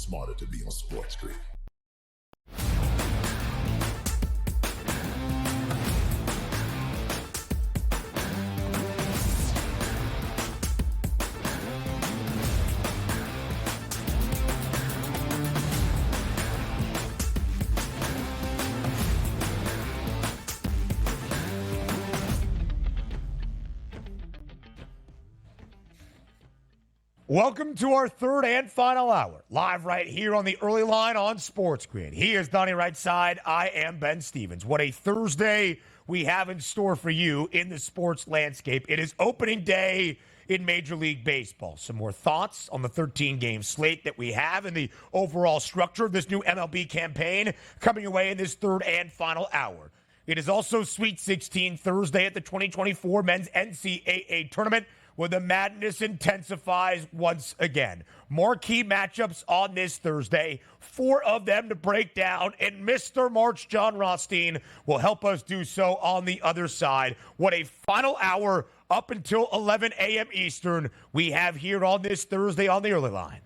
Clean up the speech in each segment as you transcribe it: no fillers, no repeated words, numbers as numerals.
smarter to be on SportsGrid. Welcome to our third and final hour, live right here on the early line on SportsGrid. He is Donnie Rightside. I am Ben Stevens. What a Thursday we have in store for you in the sports landscape. It is opening day in Major League Baseball. Some more thoughts on the 13-game slate that we have and the overall structure of this new MLB campaign coming away in this third and final hour. It is also Sweet 16 Thursday at the 2024 Men's NCAA Tournament, where the madness intensifies once again. More key matchups on this Thursday, 4 of them to break down, and Mr. March John Rothstein will help us do so on the other side. What a final hour up until 11 a.m. Eastern we have here on this Thursday on the early line.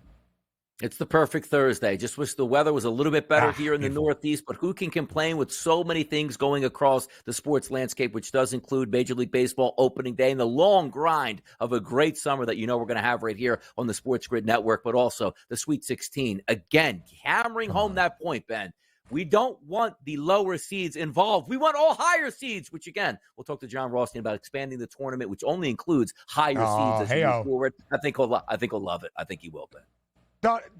It's the perfect Thursday. Just wish the weather was a little bit better here in the Northeast, but who can complain with so many things going across the sports landscape, which does include Major League Baseball opening day and the long grind of a great summer that we're going to have right here on the SportsGrid Network, but also the Sweet 16. Again, hammering home that point, Ben. We don't want the lower seeds involved. We want all higher seeds, which, again, we'll talk to John Rothstein about expanding the tournament, which only includes higher seeds as we move forward. I think he'll love it. I think he will, Ben.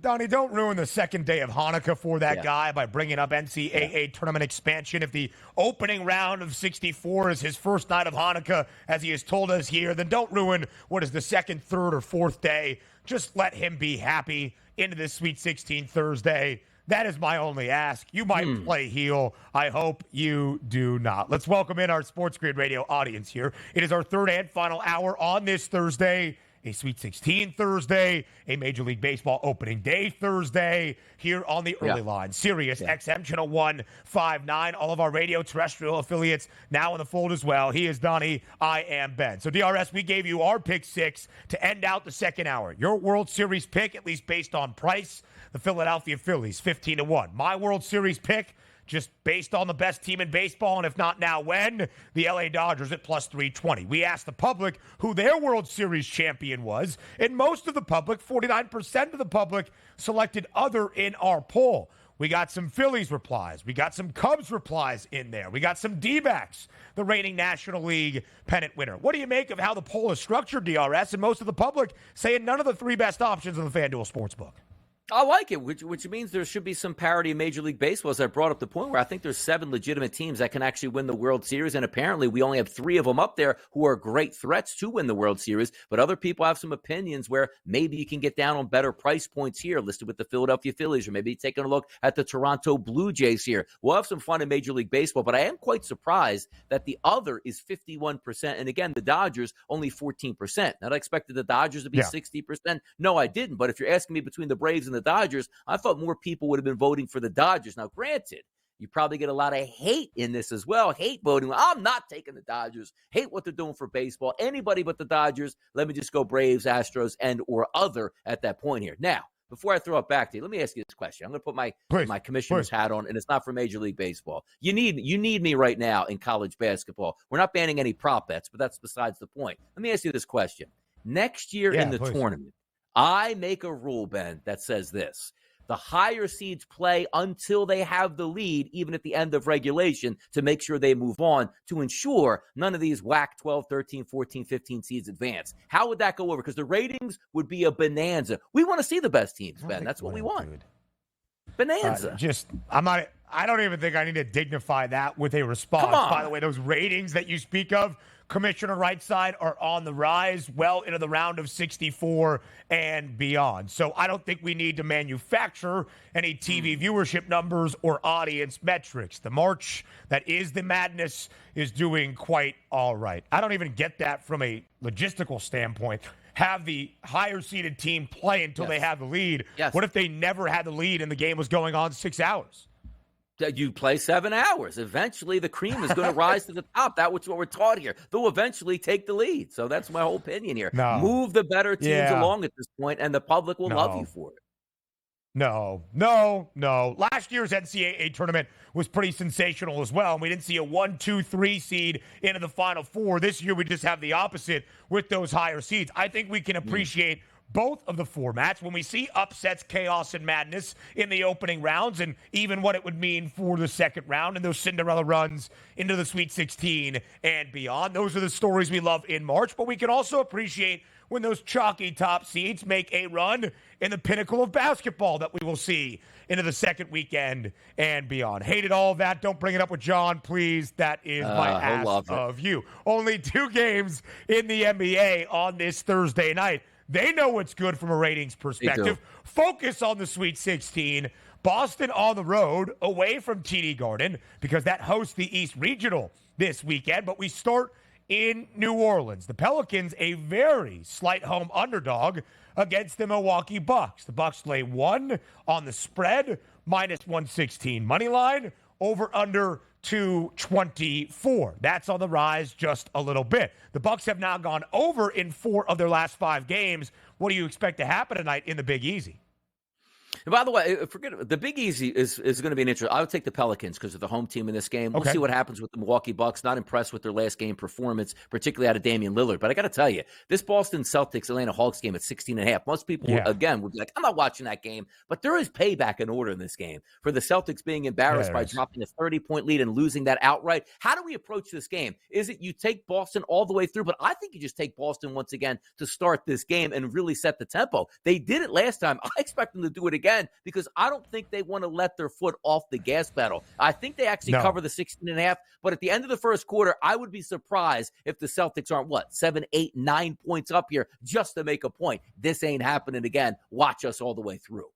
Donnie, don't ruin the second day of Hanukkah for that guy by bringing up NCAA tournament expansion. If the opening round of 64 is his first night of Hanukkah, as he has told us here, then don't ruin what is the second, third, or fourth day. Just let him be happy into this Sweet 16 Thursday. That is my only ask. You might play heel. I hope you do not. Let's welcome in our SportsGrid Radio audience here. It is our third and final hour on this Thursday. A Sweet 16 Thursday, a Major League Baseball opening day Thursday here on the early line. Sirius XM Channel 159, all of our radio terrestrial affiliates now in the fold as well. He is Donnie, I am Ben. So DRS, we gave you our pick 6 to end out the second hour. Your World Series pick, at least based on price, the Philadelphia Phillies, 15-1. My World Series pick, just based on the best team in baseball, and if not now, when? The LA Dodgers at plus 320. We asked the public who their World Series champion was, and most of the public, 49% of the public, selected other in our poll. We got some Phillies replies. We got some Cubs replies in there. We got some D-backs, the reigning National League pennant winner. What do you make of how the poll is structured, DRS, and most of the public saying none of the 3 best options in the FanDuel Sportsbook? I like it, which means there should be some parity in Major League Baseball, as I brought up the point where I think there's 7 legitimate teams that can actually win the World Series, and apparently we only have 3 of them up there who are great threats to win the World Series, but other people have some opinions where maybe you can get down on better price points here, listed with the Philadelphia Phillies, or maybe taking a look at the Toronto Blue Jays here. We'll have some fun in Major League Baseball, but I am quite surprised that the other is 51%, and again, the Dodgers only 14%. Now, I expected the Dodgers to be 60%. No, I didn't, but if you're asking me between the Braves and the Dodgers, I thought more people would have been voting for the Dodgers. Now, granted, you probably get a lot of hate in this as well. Hate voting. I'm not taking the Dodgers. Hate what they're doing for baseball. Anybody but the Dodgers. Let me just go Braves, Astros, and or other at that point here. Now, before I throw it back to you, let me ask you this question. I'm going to put my commissioner's hat on, and it's not for Major League Baseball. You need me right now in college basketball. We're not banning any prop bets, but that's besides the point. Let me ask you this question. Next year in the tournament, I make a rule, Ben, that says this. The higher seeds play until they have the lead, even at the end of regulation, to make sure they move on, to ensure none of these whack 12, 13, 14, 15 seeds advance. How would that go over? Because the ratings would be a bonanza. We want to see the best teams, Ben. That's what we want. Dude. Bonanza. I don't even think I need to dignify that with a response. By the way, those ratings that you speak of, Commissioner Rightside, are on the rise well into the round of 64 and beyond. So I don't think we need to manufacture any TV viewership numbers or audience metrics. The March that is the madness is doing quite all right. I don't even get that from a logistical standpoint. Have the higher seeded team play until they have the lead. What if they never had the lead and the game was going on 6 hours? You play 7 hours. Eventually, the cream is going to rise to the top. That's what we're taught here. They'll eventually take the lead. So that's my whole opinion here. Move the better teams along at this point, and the public will love you for it. No. Last year's NCAA tournament was pretty sensational as well. And we didn't see a 1, 2, 3 seed into the Final Four. This year, we just have the opposite with those higher seeds. I think we can appreciate both of the formats when we see upsets, chaos, and madness in the opening rounds, and even what it would mean for the second round and those Cinderella runs into the Sweet 16 and beyond. Those are the stories we love in March, but we can also appreciate when those chalky top seeds make a run in the pinnacle of basketball that we will see into the second weekend and beyond. Hated all of that. Don't bring it up with John, please. That is my ask of you. Only 2 games in the NBA on this Thursday night. They know what's good from a ratings perspective. Focus on the Sweet 16. Boston on the road, away from TD Garden, because that hosts the East Regional this weekend. But we start in New Orleans. The Pelicans, a very slight home underdog against the Milwaukee Bucks. The Bucks lay 1 on the spread, minus 116 money line, over under 224. That's on the rise just a little bit. The Bucks have now gone over in 4 of their last 5 games. What do you expect to happen tonight in the Big Easy? And by the way, forget it. The Big Easy is going to be an interesting. I would take the Pelicans because of the home team in this game. We'll see what happens with the Milwaukee Bucks. Not impressed with their last game performance, particularly out of Damian Lillard. But I got to tell you, this Boston Celtics Atlanta Hawks game at 16.5. Most people, again, would be like, I'm not watching that game. But there is payback in order in this game for the Celtics being embarrassed by dropping a 30-point lead and losing that outright. How do we approach this game? Is it you take Boston all the way through? But I think you just take Boston once again to start this game and really set the tempo. They did it last time. I expect them to do it again because I don't think they want to let their foot off the gas pedal. I think they actually cover the 16.5, but at the end of the first quarter, I would be surprised if the Celtics aren't, 7, 8, 9 points up here just to make a point. This ain't happening again. Watch us all the way through.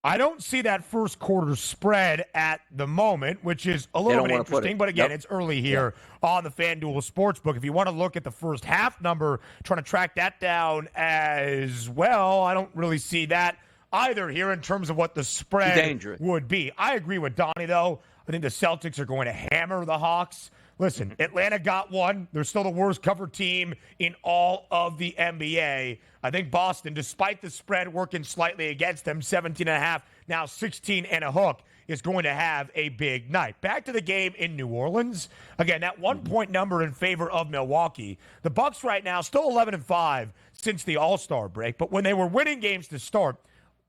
I don't see that first quarter spread at the moment, which is a little bit interesting. But again, it's early here on the FanDuel Sportsbook. If you want to look at the first half number, trying to track that down as well, I don't really see that either here in terms of what the spread would be. I agree with Donnie, though. I think the Celtics are going to hammer the Hawks. Listen, Atlanta got 1. They're still the worst cover team in all of the NBA. I think Boston, despite the spread working slightly against them, 17.5, now 16 and a hook, is going to have a big night. Back to the game in New Orleans. Again, that 1-point number in favor of Milwaukee. The Bucks right now still 11-5 since the All-Star break, but when they were winning games to start,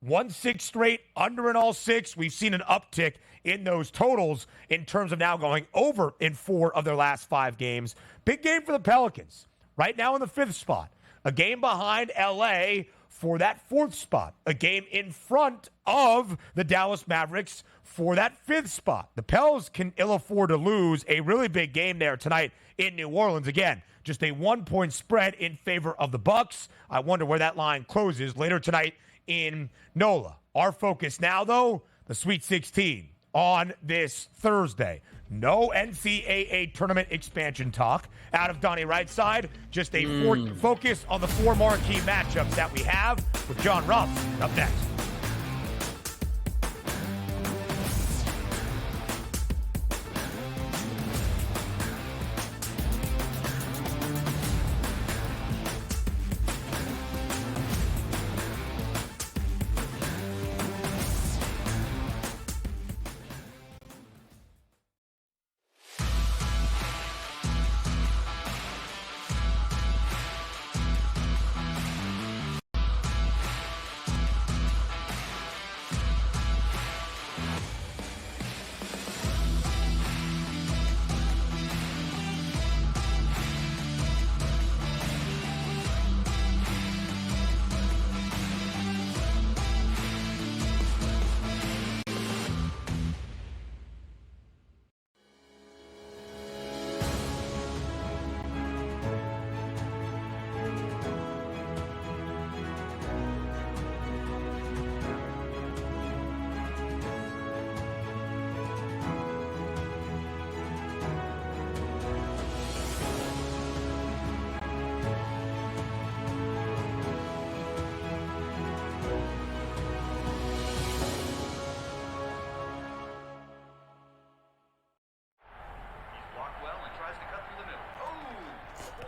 1-6 straight, under in all 6. We've seen an uptick in those totals in terms of now going over in 4 of their last 5 games. Big game for the Pelicans. Right now in the 5th spot. A game behind L.A. for that 4th spot. A game in front of the Dallas Mavericks for that 5th spot. The Pels can ill afford to lose a really big game there tonight in New Orleans. Again, just a 1-point spread in favor of the Bucks. I wonder where that line closes later tonight in NOLA. Our focus now, though, the Sweet 16 on this Thursday. No NCAA tournament expansion talk out of Donnie Wright's side. Just a focus on the 4 marquee matchups that we have with John Ruff up next.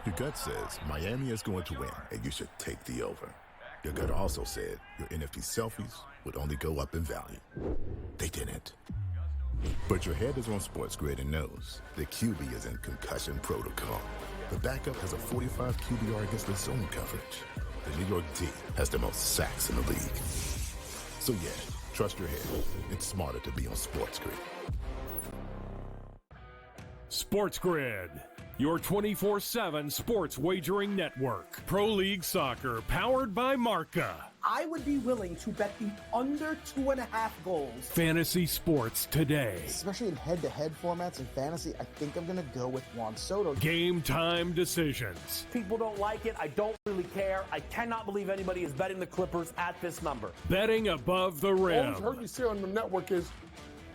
Your gut says Miami is going to win, and you should take the over. Your gut also said your NFT selfies would only go up in value. They didn't. But your head is on SportsGrid and knows the QB is in concussion protocol. The backup has a 45 QBR against the zone coverage. The New York D has the most sacks in the league. So yeah, trust your head. It's smarter to be on SportsGrid. SportsGrid, your 24/7 sports wagering network. Pro League Soccer, powered by Marca. I would be willing to bet the under 2.5 goals. Fantasy sports today. Especially in head-to-head formats in fantasy, I think I'm going to go with Juan Soto. Game time decisions. People don't like it. I don't really care. I cannot believe anybody is betting the Clippers at this number. Betting above the All rim. I've heard you say on the network is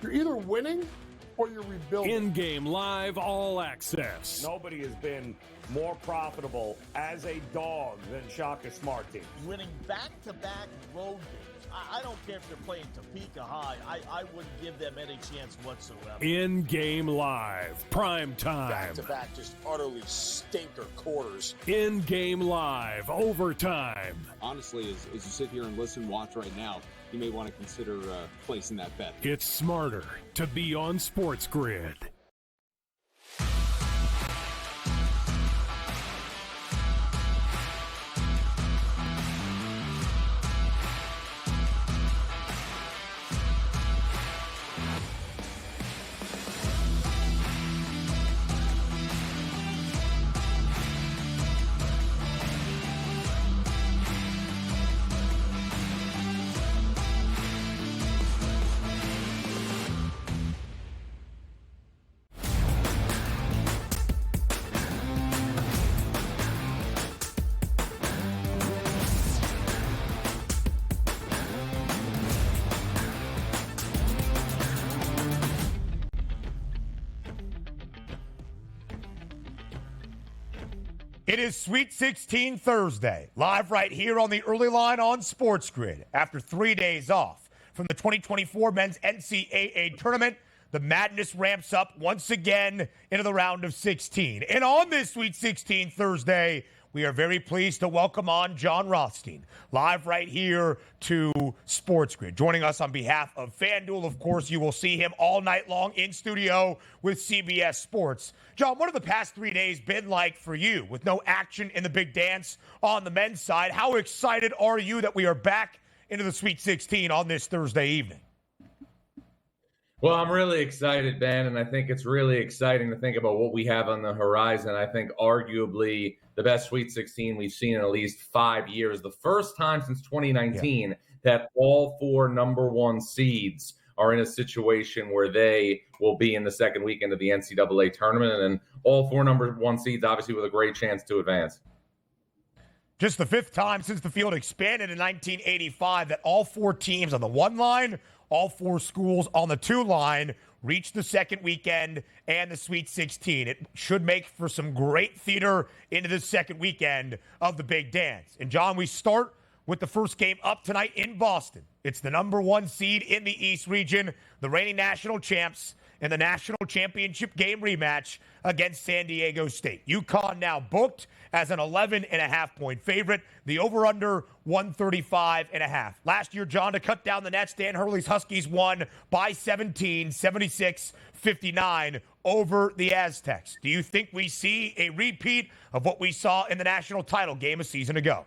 you're either winning or you're rebuilding. In-game live all access. Nobody has been more profitable as a dog than Shaka Smart team. Winning back-to-back road games. I don't care if they're playing Topeka High. I wouldn't give them any chance whatsoever. In-game live. Prime time. Back-to-back just utterly stinker quarters. In-game live. Overtime. Honestly, as you sit here and listen, watch right now, you may want to consider placing that bet. It's smarter to be on SportsGrid. It is Sweet 16 Thursday, live right here on the early line on SportsGrid. After 3 days off from the 2024 men's NCAA tournament, the madness ramps up once again into the round of 16. And on this Sweet 16 Thursday, we are very pleased to welcome on John Rothstein, live right here to SportsGrid. Joining us on behalf of FanDuel, of course, you will see him all night long in studio with CBS Sports. John, what have the past 3 days been like for you with no action in the big dance on the men's side? How excited are you that we are back into the Sweet 16 on this Thursday evening? Well, I'm really excited, Ben, and I think it's really exciting to think about what we have on the horizon. I think arguably the best Sweet 16 we've seen in at least 5 years. The first time since 2019 that all four number one seeds are in a situation where they will be in the second weekend of the NCAA tournament, and all four number one seeds obviously with a great chance to advance. Just the fifth time since the field expanded in 1985 that all four teams on the one line, all four schools on the two line reach the second weekend and the Sweet 16. It should make for some great theater into the second weekend of the big dance. And John, we start with the first game up tonight in Boston. It's the number one seed in the East region, the reigning national champs, in the national championship game rematch against San Diego State. UConn now booked as an 11.5-point favorite. The over-under 135.5. Last year, John, to cut down the nets, Dan Hurley's Huskies won by 17, 76-59 over the Aztecs. Do you think we see a repeat of what we saw in the national title game a season ago?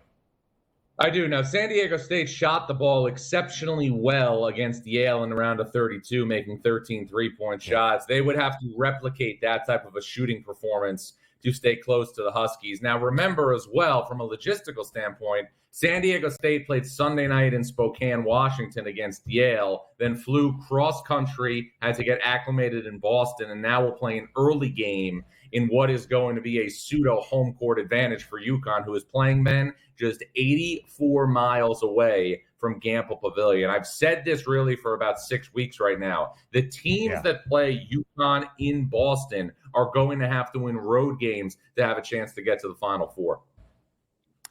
I do. Now, San Diego State shot the ball exceptionally well against Yale in the round of 32, making 13 three-point shots. They would have to replicate that type of a shooting performance to stay close to the Huskies. Now, remember as well, from a logistical standpoint, San Diego State played Sunday night in Spokane, Washington against Yale, then flew cross-country, had to get acclimated in Boston, and now will play an early game in what is going to be a pseudo home court advantage for UConn, who is playing then just 84 miles away from Gampel Pavilion. I've said this really for about 6 weeks right now. The teams that play UConn in Boston are going to have to win road games to have a chance to get to the Final Four.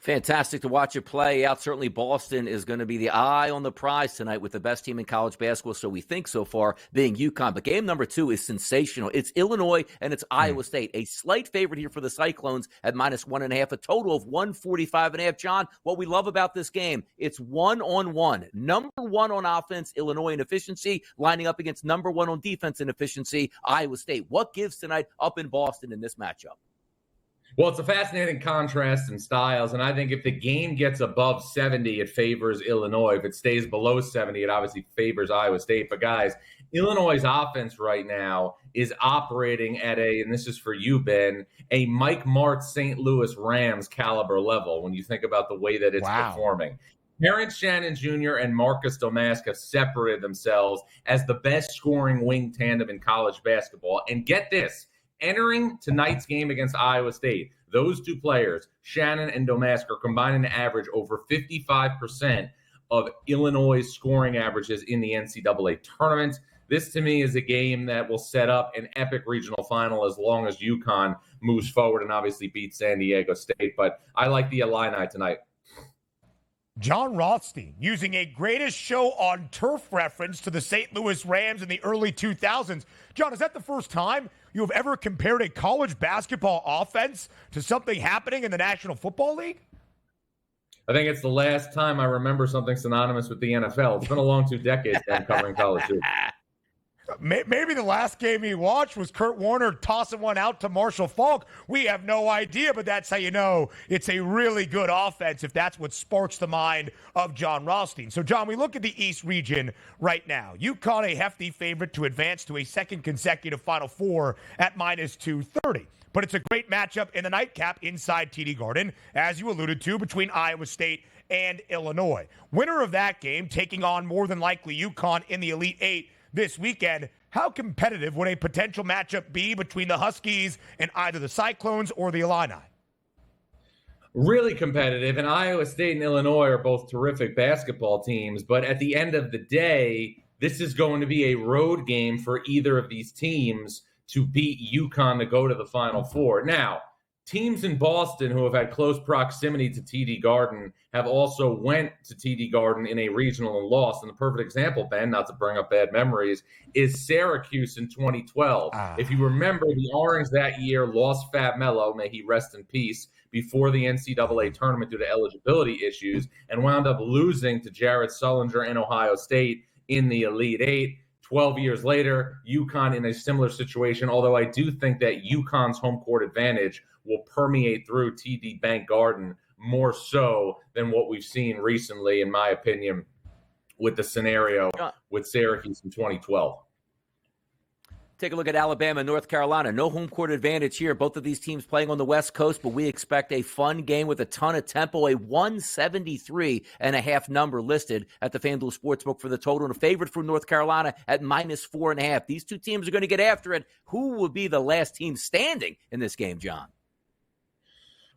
Fantastic to watch it play out. Certainly Boston is going to be the eye on the prize tonight with the best team in college basketball, so we think so far, being UConn. But game number 2 is sensational. It's Illinois and it's Iowa State. A slight favorite here for the Cyclones at -1.5, a total of 145.5. John, what we love about this game, it's 1-on-1. Number 1 on offense, Illinois in efficiency, lining up against number 1 on defense in efficiency, Iowa State. What gives tonight up in Boston in this matchup? Well, it's a fascinating contrast in styles, and I think if the game gets above 70, it favors Illinois. If it stays below 70, it obviously favors Iowa State. But, guys, Illinois' offense right now is operating at and this is for you, Ben, a Mike Martz St. Louis Rams caliber level when you think about the way that it's performing. Terrence Shannon Jr. and Marcus Domask have separated themselves as the best scoring wing tandem in college basketball. And get this. Entering tonight's game against Iowa State, those two players, Shannon and Domask, are combining to average over 55% of Illinois' scoring averages in the NCAA tournament. This, to me, is a game that will set up an epic regional final as long as UConn moves forward and obviously beats San Diego State. But I like the Illini tonight. John Rothstein using a greatest show on turf reference to the St. Louis Rams in the early 2000s. John, is that the first time you have ever compared a college basketball offense to something happening in the National Football League? I think it's the last time I remember something synonymous with the NFL. It's been a long 2 decades that I'm covering college hoops. Maybe the last game he watched was Kurt Warner tossing one out to Marshall Faulk. We have no idea, but that's how you know it's a really good offense if that's what sparks the mind of John Rothstein. So, John, we look at the East region right now. UConn a hefty favorite to advance to a second consecutive Final Four at -230. But it's a great matchup in the nightcap inside TD Garden, as you alluded to, between Iowa State and Illinois. Winner of that game taking on more than likely UConn in the Elite Eight this weekend. How competitive would a potential matchup be between the Huskies and either the Cyclones or the Illini? Really competitive, and Iowa State and Illinois are both terrific basketball teams, but at the end of the day, this is going to be a road game for either of these teams to beat UConn to go to the Final Four. Now, teams in Boston who have had close proximity to TD Garden have also went to TD Garden in a regional and lost. And the perfect example, Ben, not to bring up bad memories, is Syracuse in 2012. If you remember, the Orange that year lost Fab Melo, may he rest in peace, before the NCAA tournament due to eligibility issues, and wound up losing to Jared Sullinger and Ohio State in the Elite Eight. 12 years later, UConn in a similar situation, although I do think that UConn's home court advantage will permeate through TD Bank Garden more so than what we've seen recently, in my opinion, with the scenario with Syracuse in 2012. Take a look at Alabama and North Carolina. No home court advantage here. Both of these teams playing on the West Coast, but we expect a fun game with a ton of tempo. A 173.5 number listed at the FanDuel Sportsbook for the total, and a favorite for North Carolina at -4.5. These two teams are going to get after it. Who will be the last team standing in this game, John?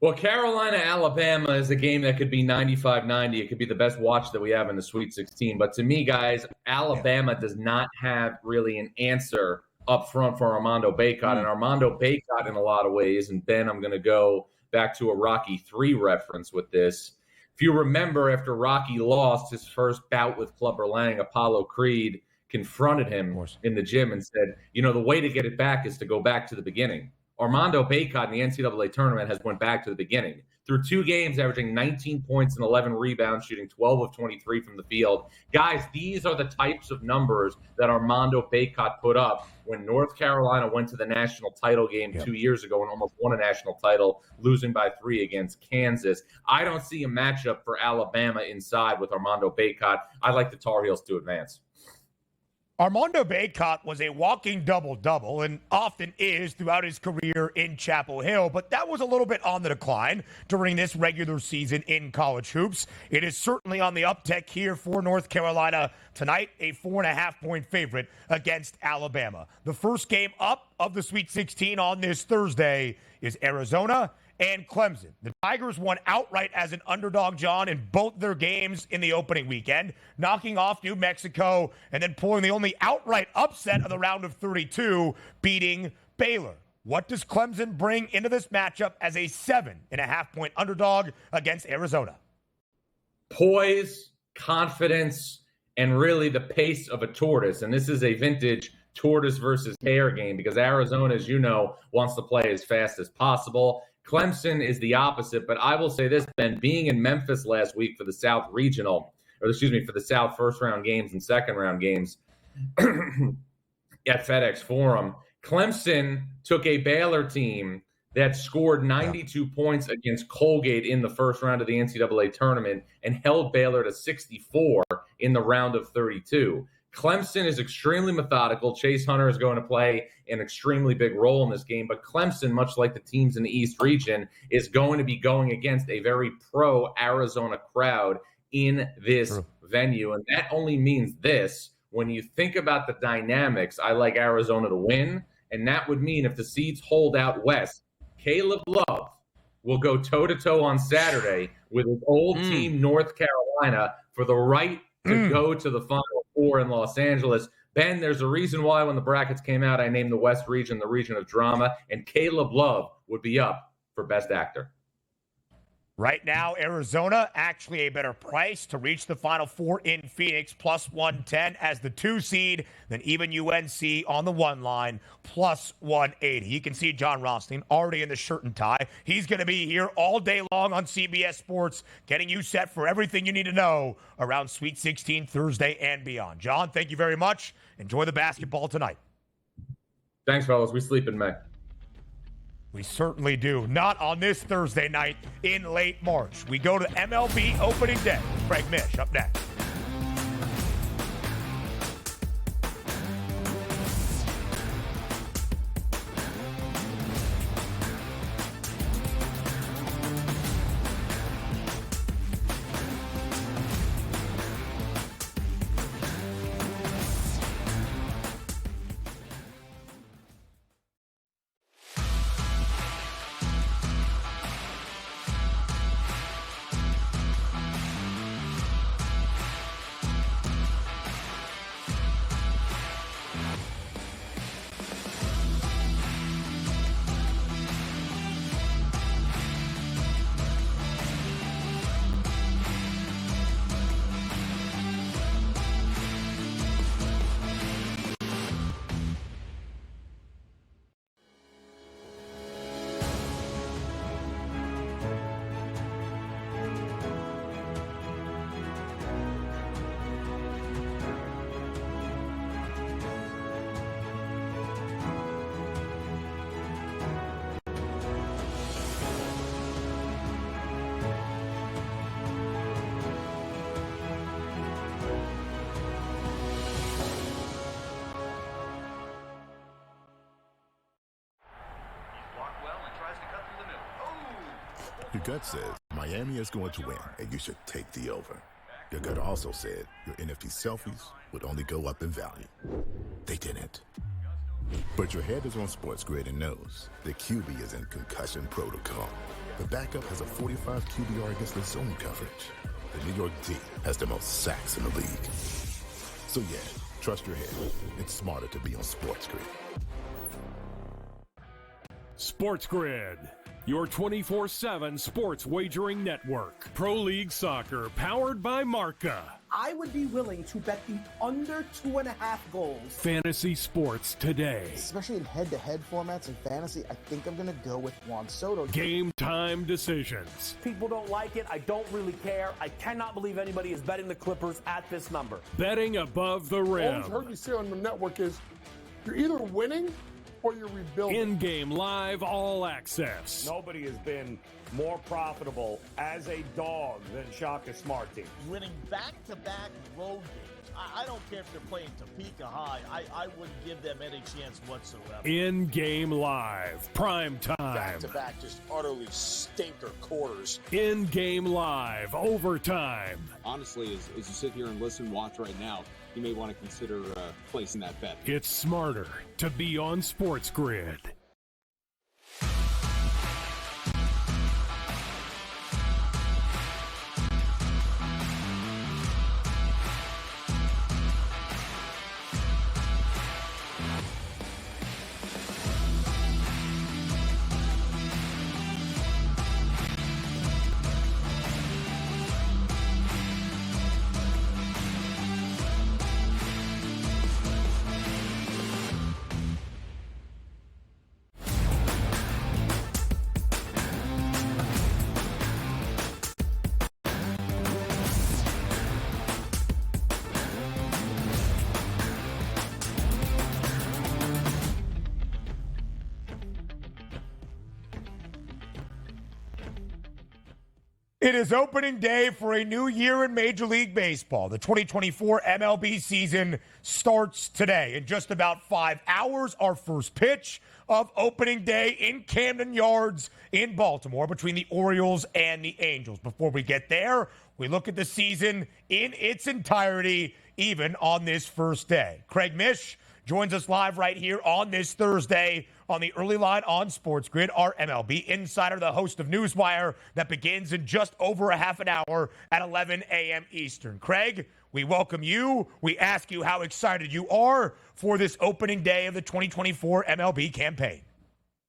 Well, Carolina-Alabama is a game that could be 95-90. It could be the best watch that we have in the Sweet 16. But to me, guys, Alabama does not have really an answer up front for Armando Bacot. And Armando Bacot, in a lot of ways, and Ben, I'm going to go back to a Rocky III reference with this. If you remember, after Rocky lost his first bout with Clubber Lang, Apollo Creed confronted him in the gym and said, you know, the way to get it back is to go back to the beginning. Armando Bacot in the NCAA tournament has went back to the beginning. Through 2 games, averaging 19 points and 11 rebounds, shooting 12 of 23 from the field. Guys, these are the types of numbers that Armando Bacot put up when North Carolina went to the national title game 2 years ago and almost won a national title, losing by 3 against Kansas. I don't see a matchup for Alabama inside with Armando Bacot. I like the Tar Heels to advance. Armando Bacot was a walking double-double and often is throughout his career in Chapel Hill, but that was a little bit on the decline during this regular season in college hoops. It is certainly on the uptick here for North Carolina tonight, a 4.5-point favorite against Alabama. The first game up of the Sweet 16 on this Thursday is Arizona and Clemson. The Tigers won outright as an underdog, John, in both their games in the opening weekend, knocking off New Mexico and then pulling the only outright upset of the round of 32, beating Baylor. What does Clemson bring into this matchup as a 7.5-point underdog against Arizona? Poise, confidence, and really the pace of a tortoise. And this is a vintage tortoise versus hare game because Arizona, as you know, wants to play as fast as possible. Clemson is the opposite, but I will say this, Ben, being in Memphis last week for the South Regional, for the South first-round games and second-round games at FedEx Forum, Clemson took a Baylor team that scored 92 points against Colgate in the first round of the NCAA tournament and held Baylor to 64 in the round of 32. Clemson is extremely methodical. Chase Hunter is going to play an extremely big role in this game, but Clemson, much like the teams in the East region, is going to be going against a very pro-Arizona crowd in this venue, and that only means this. When you think about the dynamics, I like Arizona to win, and that would mean if the seeds hold out west, Caleb Love will go toe-to-toe on Saturday with his old team, North Carolina, for the right to go to the Final Four in Los Angeles. Ben, there's a reason why when the brackets came out, I named the West region the region of drama, and Caleb Love would be up for Best Actor. Right now, Arizona, actually a better price to reach the Final Four in Phoenix, plus 110 as the 2 seed, then even UNC on the 1 line, plus 180. You can see John Rothstein already in the shirt and tie. He's going to be here all day long on CBS Sports, getting you set for everything you need to know around Sweet 16 Thursday and beyond. John, thank you very much. Enjoy the basketball tonight. Thanks, fellas. We sleep in May. We certainly do. Not on this Thursday night in late March. We go to MLB opening day. Craig Mish up next. Your gut says Miami is going to win, and you should take the over. Your gut also said your NFT selfies would only go up in value. They didn't. But your head is on SportsGrid and knows the QB is in concussion protocol. The backup has a 45 QBR against the zone coverage. The New York D has the most sacks in the league. So yeah, trust your head. It's smarter to be on SportsGrid. SportsGrid, your 24/7 sports wagering network. Pro League Soccer, powered by Marca. I would be willing to bet the under 2.5 goals. Fantasy sports today. Especially in head-to-head formats and fantasy, I think I'm going to go with Juan Soto. Game time decisions. People don't like it. I don't really care. I cannot believe anybody is betting the Clippers at this number. Betting above the All rim. I've heard you say on the network is you're either winning or you're rebuilding. In-game live all access. Nobody has been more profitable as a dog than Shaka Smart team. Winning back-to-back road games. I don't care if they're playing Topeka High. I wouldn't give them any chance whatsoever. In-game live. Prime time. Back-to-back just utterly stinker quarters. In-game live. Overtime. Honestly, as you sit here and listen, watch right now, you may want to consider placing that bet. It's smarter to be on SportsGrid. It is opening day for a new year in Major League Baseball. The 2024 MLB season starts today. In just about 5 hours, our first pitch of opening day in Camden Yards in Baltimore between the Orioles and the Angels. Before we get there, we look at the season in its entirety, even on this first day. Craig Mish joins us live right here on this Thursday on the early line on SportsGrid, our MLB insider, the host of Newswire that begins in just over a half an hour at 11 a.m. Eastern. Craig, we welcome you. We ask you how excited you are for this opening day of the 2024 MLB campaign.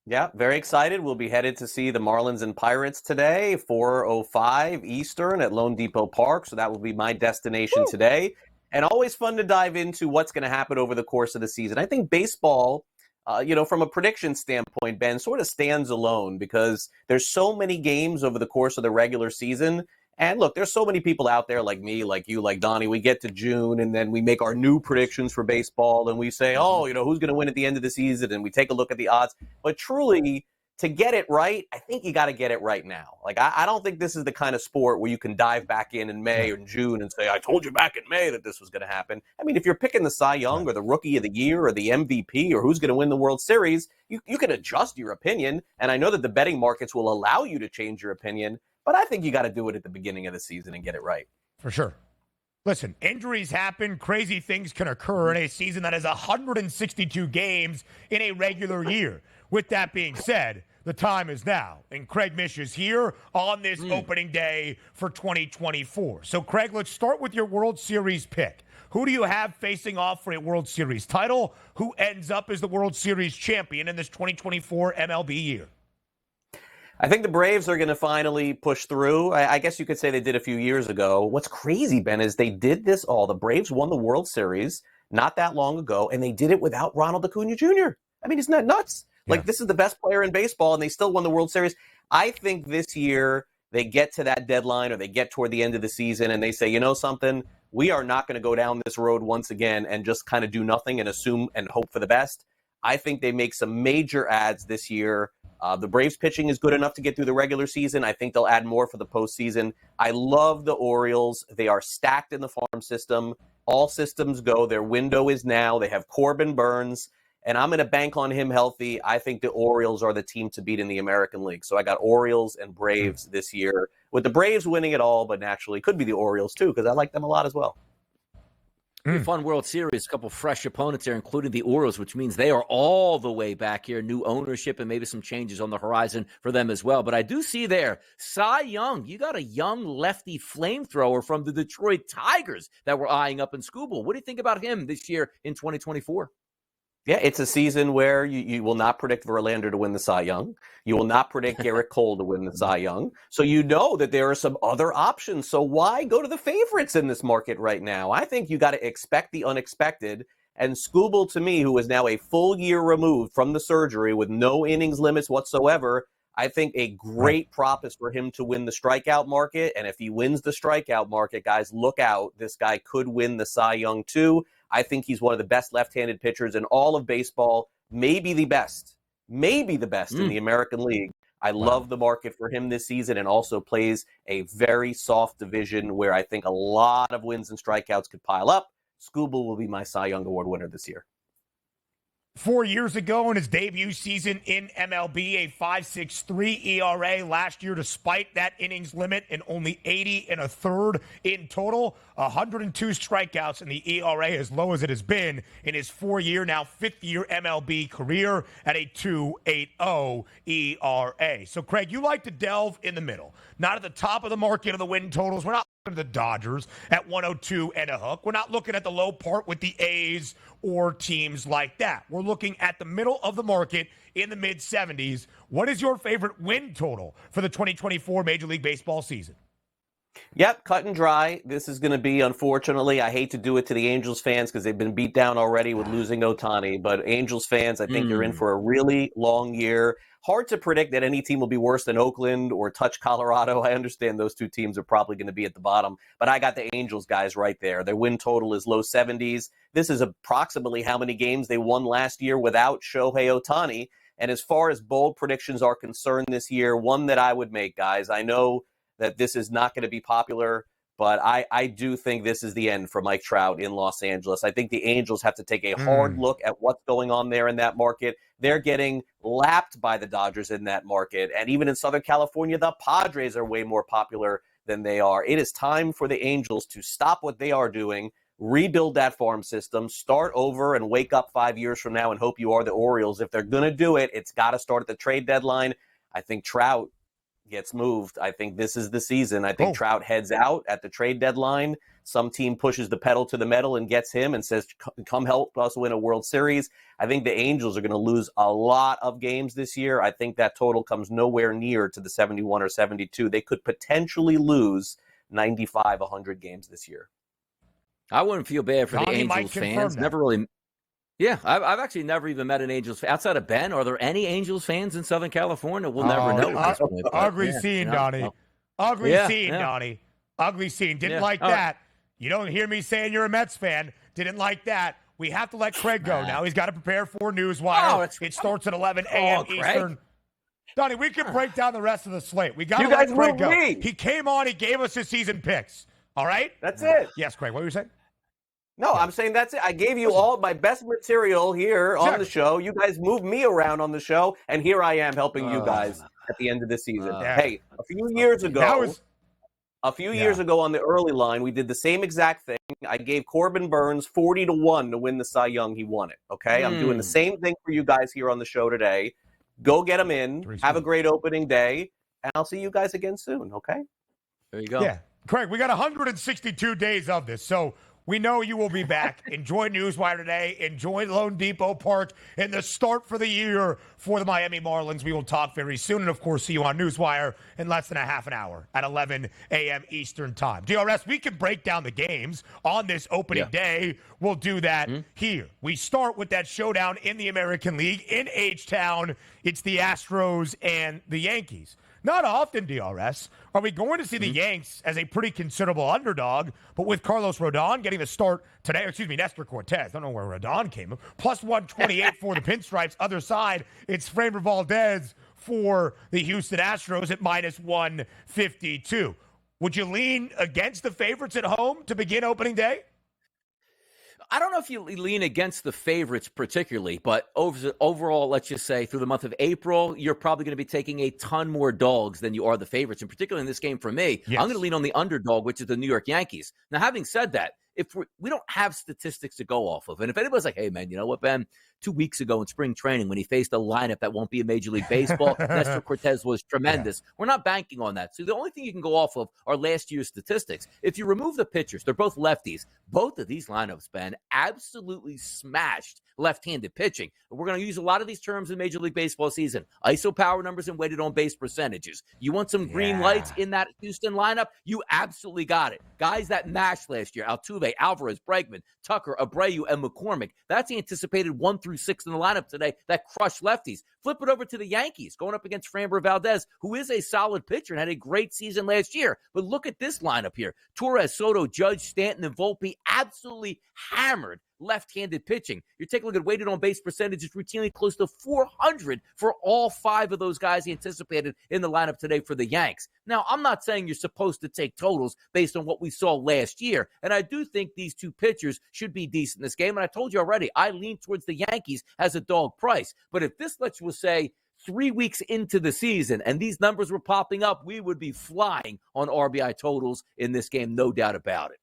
Yeah, very excited. We'll be headed to see the Marlins and Pirates today, 4:05 Eastern at Lone Depot Park. So that will be my destination today. And always fun to dive into what's going to happen over the course of the season. I think baseball, from a prediction standpoint, Ben, sort of stands alone because there's so many games over the course of the regular season. And look, there's so many people out there like me, like you, like Donnie. We get to June and then we make our new predictions for baseball and we say, who's going to win at the end of the season? And we take a look at the odds. But truly, to get it right, I think you got to get it right now. Like, I don't think this is the kind of sport where you can dive back in May or in June and say, I told you back in May that this was going to happen. I mean, if you're picking the Cy Young or the Rookie of the Year or the MVP or who's going to win the World Series, you can adjust your opinion. And I know that the betting markets will allow you to change your opinion, but I think you got to do it at the beginning of the season and get it right. For sure. Listen, injuries happen. Crazy things can occur in a season that has 162 games in a regular year. With that being said, the time is now, and Craig Mish is here on this opening day for 2024. So, Craig, let's start with your World Series pick. Who do you have facing off for a World Series title? Who ends up as the World Series champion in this 2024 MLB year? I think the Braves are going to finally push through. I guess you could say they did a few years ago. What's crazy, Ben, is they did this all. The Braves won the World Series not that long ago, and they did it without Ronald Acuna Jr. I mean, isn't that nuts? Like, this is the best player in baseball, and they still won the World Series. I think this year they get to that deadline or they get toward the end of the season and they say, you know something, we are not going to go down this road once again and just kind of do nothing and assume and hope for the best. I think they make some major adds this year. The Braves pitching is good enough to get through the regular season. I think they'll add more for the postseason. I love the Orioles. They are stacked in the farm system. All systems go. Their window is now. They have Corbin Burns. And I'm going to bank on him healthy. I think the Orioles are the team to beat in the American League. So I got Orioles and Braves this year, with the Braves winning it all, but naturally could be the Orioles too, because I like them a lot as well. Fun World Series, a couple fresh opponents there, including the Orioles, which means they are all the way back here. New ownership and maybe some changes on the horizon for them as well. But I do see there, Cy Young, you got a young lefty flamethrower from the Detroit Tigers that we're eyeing up in Scooble. What do you think about him this year in 2024? Yeah, it's a season where you will not predict Verlander to win the Cy Young. You will not predict Garrett Cole to win the Cy Young. So you know that there are some other options. So why go to the favorites in this market right now? I think you got to expect the unexpected. And Scooble, to me, who is now a full year removed from the surgery with no innings limits whatsoever, I think a great prop is for him to win the strikeout market. And if he wins the strikeout market, guys, look out. This guy could win the Cy Young too. I think he's one of the best left-handed pitchers in all of baseball, maybe the best in the American League. I love the market for him this season, and also plays a very soft division where I think a lot of wins and strikeouts could pile up. Scooble will be my Cy Young Award winner this year. 4 years ago in his debut season in MLB, a 5.63 ERA last year, despite that innings limit, and only 80 1/3 in total. 102 strikeouts, and the ERA as low as it has been in his 4-year, now 5th-year MLB career at a 2.80 ERA. So, Craig, you like to delve in the middle, not at the top of the market of the win totals. We're not looking at the Dodgers at 102 and a hook. We're not looking at the low part with the A's or teams like that. We're looking at the middle of the market in the mid-70s. What is your favorite win total for the 2024 Major League Baseball season? Yep, cut and dry. This is going to be, unfortunately, I hate to do it to the Angels fans because they've been beat down already with losing Ohtani, but Angels fans, I think you're in for a really long year. Hard to predict that any team will be worse than Oakland or touch Colorado. I understand those two teams are probably going to be at the bottom, but I got the Angels guys right there. Their win total is low 70s. This is approximately how many games they won last year without Shohei Ohtani. And as far as bold predictions are concerned this year, one that I would make, guys, I know that this is not going to be popular. But I do think this is the end for Mike Trout in Los Angeles. I think the Angels have to take a hard look at what's going on there in that market. They're getting lapped by the Dodgers in that market. And even in Southern California, the Padres are way more popular than they are. It is time for the Angels to stop what they are doing, rebuild that farm system, start over, and wake up 5 years from now and hope you are the Orioles. If they're going to do it, it's got to start at the trade deadline. I think Trout gets moved. I think this is the season. I think Trout heads out at the trade deadline. Some team pushes the pedal to the metal and gets him and says, come help us win a World Series. I think the Angels are going to lose a lot of games this year. I think that total comes nowhere near to the 71 or 72. They could potentially lose 95, 100 games this year. I wouldn't feel bad for the Angels fans. That. Never really. Yeah, I've actually never even met an Angels fan. Outside of Ben, are there any Angels fans in Southern California? We'll never know. Ugly scene, Donnie. Ugly scene, Donnie. Ugly scene. Didn't like that. You don't hear me saying you're a Mets fan. Didn't like that. We have to let Craig go now. He's got to prepare for Newswire. It starts at 11 a.m. Eastern. Donnie, we can break down the rest of the slate. We got to let Craig go. He came on. He gave us his season picks. All right? That's it. Yes, Craig. What were you saying? No, I'm saying that's it. I gave you all my best material here on the show. You guys moved me around on the show, and here I am helping you guys at the end of the season. Hey, a few years ago on the early line, we did the same exact thing. I gave Corbin Burns 40-1 to win the Cy Young. He won it, okay? I'm doing the same thing for you guys here on the show today. Go get him in. Have a great opening day, and I'll see you guys again soon, okay? There you go. Yeah. Craig, we got 162 days of this, so we know you will be back. Enjoy Newswire today. Enjoy Lone Depot Park and the start for the year for the Miami Marlins. We will talk very soon. And, of course, see you on Newswire in less than a half an hour at 11 a.m. Eastern Time. DRS, we can break down the games on this opening day. We'll do that here. We start with that showdown in the American League in H-Town. It's the Astros and the Yankees. Not often, DRS, are we going to see the Yanks as a pretty considerable underdog, but with Carlos Rodon getting the start today, Nestor Cortez, I don't know where Rodon came from, plus 128 for the Pinstripes. Other side, it's Framber Valdez for the Houston Astros at minus 152. Would you lean against the favorites at home to begin opening day? I don't know if you lean against the favorites particularly, but overall, let's just say through the month of April, you're probably going to be taking a ton more dogs than you are the favorites. And particularly in this game for me, I'm going to lean on the underdog, which is the New York Yankees. Now, having said that, if we don't have statistics to go off of, and if anybody's like, hey, man, you know what, Ben? 2 weeks ago in spring training when he faced a lineup that won't be in Major League Baseball, Nestor Cortez was tremendous. We're not banking on that. So the only thing you can go off of are last year's statistics. If you remove the pitchers, they're both lefties. Both of these lineups, Ben, absolutely smashed left-handed pitching. We're going to use a lot of these terms in Major League Baseball season. ISO power numbers and weighted on base percentages. You want some green lights in that Houston lineup? You absolutely got it. Guys that mashed last year, Altuve, Alvarez, Bregman, Tucker, Abreu, and McCormick. That's the anticipated 1 through 6 in the lineup today that crushed lefties. Flip it over to the Yankees, going up against Framber Valdez, who is a solid pitcher and had a great season last year. But look at this lineup here. Torres, Soto, Judge, Stanton, and Volpe absolutely hammered left-handed pitching. You're taking a look at weighted on base percentages, routinely close to 400 for all 5 of those guys anticipated in the lineup today for the Yanks. Now, I'm not saying you're supposed to take totals based on what we saw last year, and I do think these two pitchers should be decent in this game, and I told you already, I lean towards the Yankees as a dog price. But if this, let's just say, 3 weeks into the season and these numbers were popping up, we would be flying on RBI totals in this game, no doubt about it.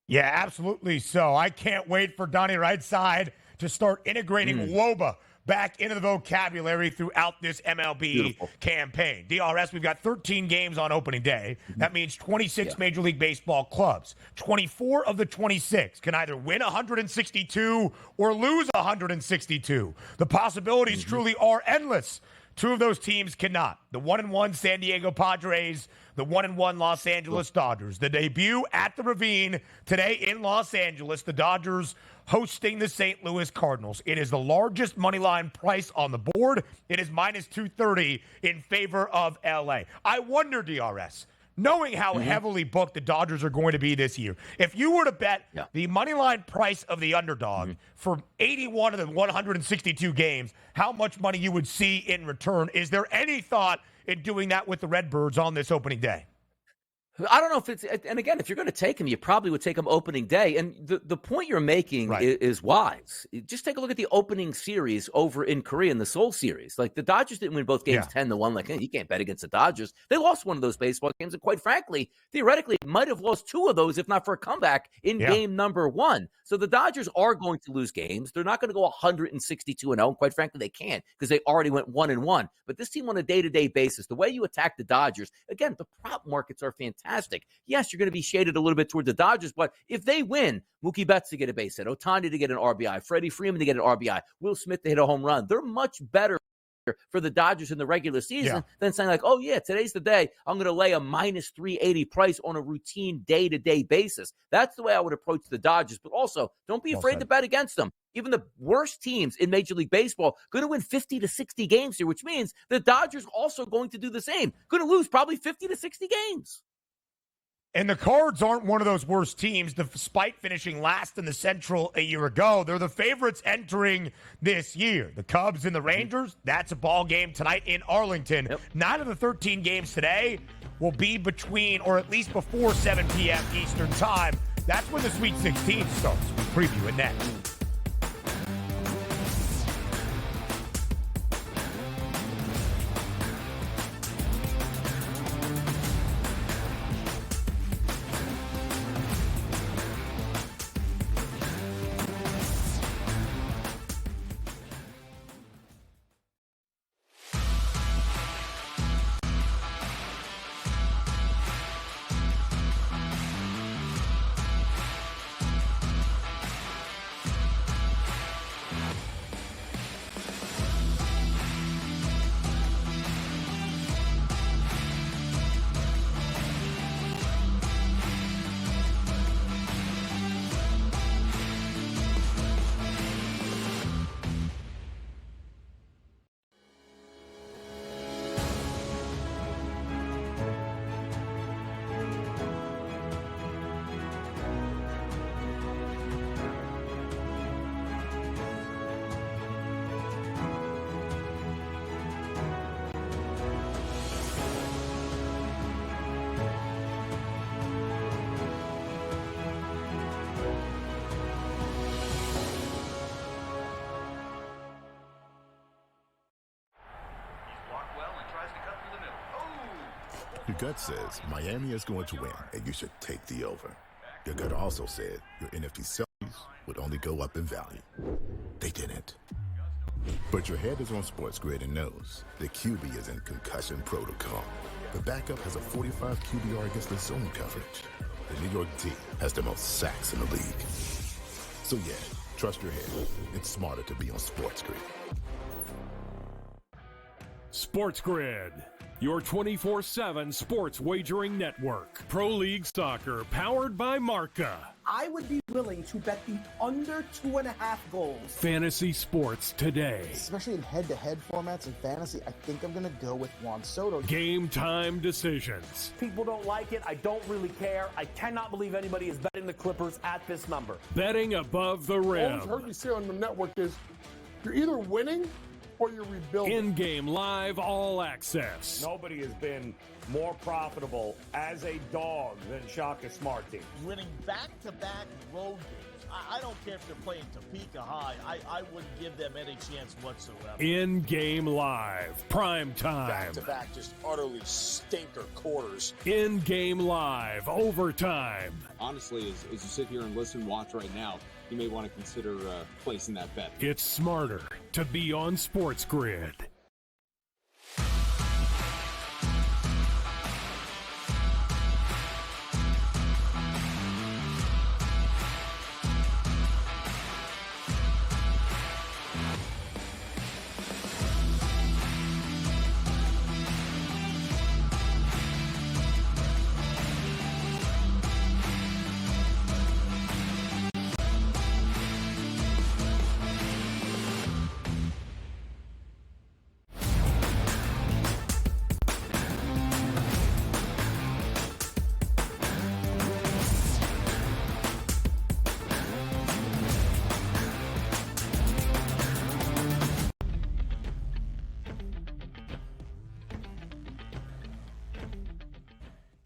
Yeah, absolutely so. I can't wait for Donnie Rightside to start integrating WOBA back into the vocabulary throughout this MLB campaign. DRS, we've got 13 games on opening day. That means 26 Major League Baseball clubs. 24 of the 26 can either win 162 or lose 162. The possibilities truly are endless. 2 of those teams cannot. The 1-1 San Diego Padres, the 1-1 Los Angeles Dodgers. The debut at the Ravine today in Los Angeles. The Dodgers hosting the St. Louis Cardinals. It is the largest money line price on the board. It is minus 230 in favor of LA. I wonder, DRS, knowing how heavily booked the Dodgers are going to be this year, if you were to bet the money line price of the underdog for 81 of the 162 games, how much money you would see in return? Is there any thought in doing that with the Redbirds on this opening day? I don't know if it's, and again, if you're going to take him, you probably would take him opening day. And the point you're making is wise. Just take a look at the opening series over in Korea in the Seoul series. Like the Dodgers didn't win both games 10-1. Like, hey, you can't bet against the Dodgers. They lost one of those baseball games. And quite frankly, theoretically, might have lost two of those, if not for a comeback in game number one. So the Dodgers are going to lose games. They're not going to go 162-0. And quite frankly, they can't because they already went 1-1. But this team on a day-to-day basis, the way you attack the Dodgers, again, the prop markets are fantastic. Yes, you're going to be shaded a little bit toward the Dodgers, but if they win, Mookie Betts to get a base hit, Ohtani to get an RBI, Freddie Freeman to get an RBI, Will Smith to hit a home run, they're much better for the Dodgers in the regular season than saying like, oh yeah, today's the day I'm going to lay a minus 380 price on a routine day-to-day basis. That's the way I would approach the Dodgers, but also don't be afraid to bet against them. Even the worst teams in Major League Baseball going to win 50 to 60 games here, which means the Dodgers also going to do the same. Going to lose probably 50 to 60 games. And the Cards aren't one of those worst teams, despite finishing last in the Central a year ago. They're the favorites entering this year. The Cubs and the Rangers, that's a ball game tonight in Arlington. 9 of the 13 games today will be between, or at least before 7 p.m. Eastern Time. That's when the Sweet 16 starts. We'll preview it next. Your gut says Miami is going to win, and you should take the over. Your gut also said your NFC selfies would only go up in value. They didn't. But your head is on SportsGrid and knows the QB is in concussion protocol. The backup has a 45 QBR against the zone coverage. The New York team has the most sacks in the league. So yeah, trust your head. It's smarter to be on SportsGrid. SportsGrid, your 24/7 sports wagering network. Pro League Soccer, powered by Marca. I would be willing to bet the under 2.5 goals. Fantasy sports today. Especially in head-to-head formats and fantasy, I think I'm going to go with Juan Soto. Game time decisions. People don't like it. I don't really care. I cannot believe anybody is betting the Clippers at this number. Betting above the rim. All I've heard you say on the network is you're either winning or you're rebuilding. In-game live all access. Nobody has been more profitable as a dog than Shaka Smart team. Winning back-to-back road games. I don't care if they're playing Topeka High. I wouldn't give them any chance whatsoever. In-game live, prime time. Back-to-back, just utterly stinker quarters. In-game live, overtime. Honestly, as you sit here and listen, watch right now, you may want to consider placing that bet. It's smarter to be on SportsGrid.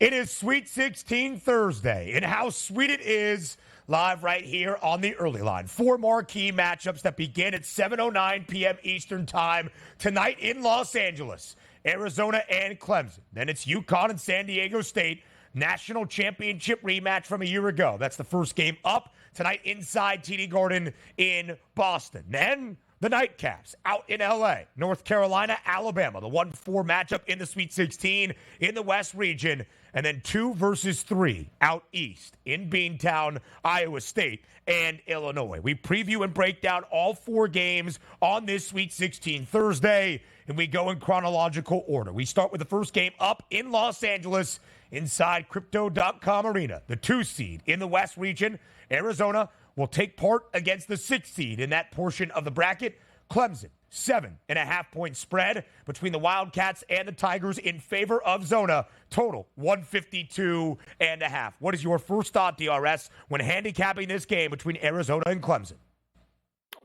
It is Sweet 16 Thursday, and how sweet it is live right here on the early line. 4 marquee matchups that begin at 7:09 p.m. Eastern Time tonight in Los Angeles. Arizona and Clemson. Then it's UConn and San Diego State. National championship rematch from a year ago. That's the first game up tonight inside TD Garden in Boston. Then the nightcaps out in L.A., North Carolina, Alabama, the 1-4 matchup in the Sweet 16 in the West region, and then 2 versus 3 out east in Beantown, Iowa State, and Illinois. We preview and break down all 4 games on this Sweet 16 Thursday, and we go in chronological order. We start with the first game up in Los Angeles inside Crypto.com Arena, the 2 seed in the West region. Arizona will take part against the 6 seed in that portion of the bracket. Clemson, 7.5-point spread between the Wildcats and the Tigers in favor of Zona. Total 152.5. What is your first thought, DRS, when handicapping this game between Arizona and Clemson?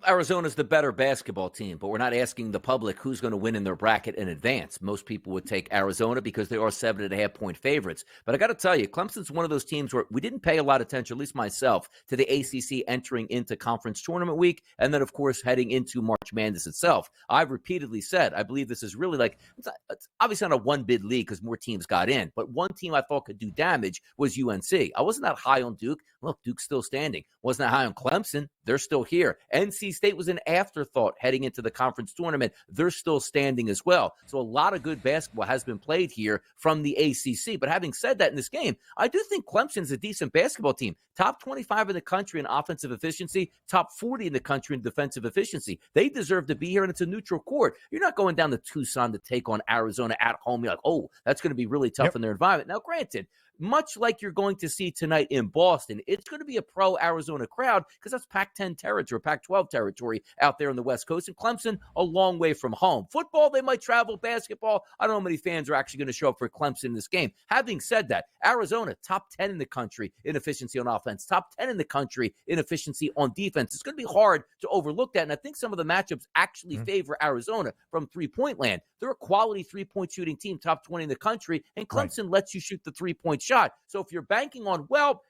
Arizona's the better basketball team, but we're not asking the public who's going to win in their bracket in advance. Most people would take Arizona because they are 7.5-point favorites. But I got to tell you, Clemson's one of those teams where we didn't pay a lot of attention, at least myself, to the ACC entering into conference tournament week, and then, of course, heading into March Madness itself. I've repeatedly said I believe this is really it's obviously not a one-bid league because more teams got in, but one team I thought could do damage was UNC. I wasn't that high on Duke. Look, Duke's still standing. Wasn't that high on Clemson. They're still here. NC State was an afterthought heading into the conference tournament. They're still standing as well. So a lot of good basketball has been played here from the ACC. But having said that, in this game, I do think Clemson's a decent basketball team. Top 25 in the country in offensive efficiency, top 40 in the country in defensive efficiency. They deserve to be here, and it's a neutral court. You're not going down to Tucson to take on Arizona at home. You're like, oh, that's going to be really tough in their environment. Now, granted, much like you're going to see tonight in Boston, it's going to be a pro-Arizona crowd because that's Pac-10 territory, Pac-12 territory out there on the West Coast. And Clemson, a long way from home. Football, they might travel. Basketball, I don't know how many fans are actually going to show up for Clemson in this game. Having said that, Arizona, top 10 in the country in efficiency on offense, top 10 in the country in efficiency on defense. It's going to be hard to overlook that. And I think some of the matchups actually favor Arizona from three-point land. They're a quality three-point shooting team, top 20 in the country, and Clemson lets you shoot the three-point shot. So if you're banking on,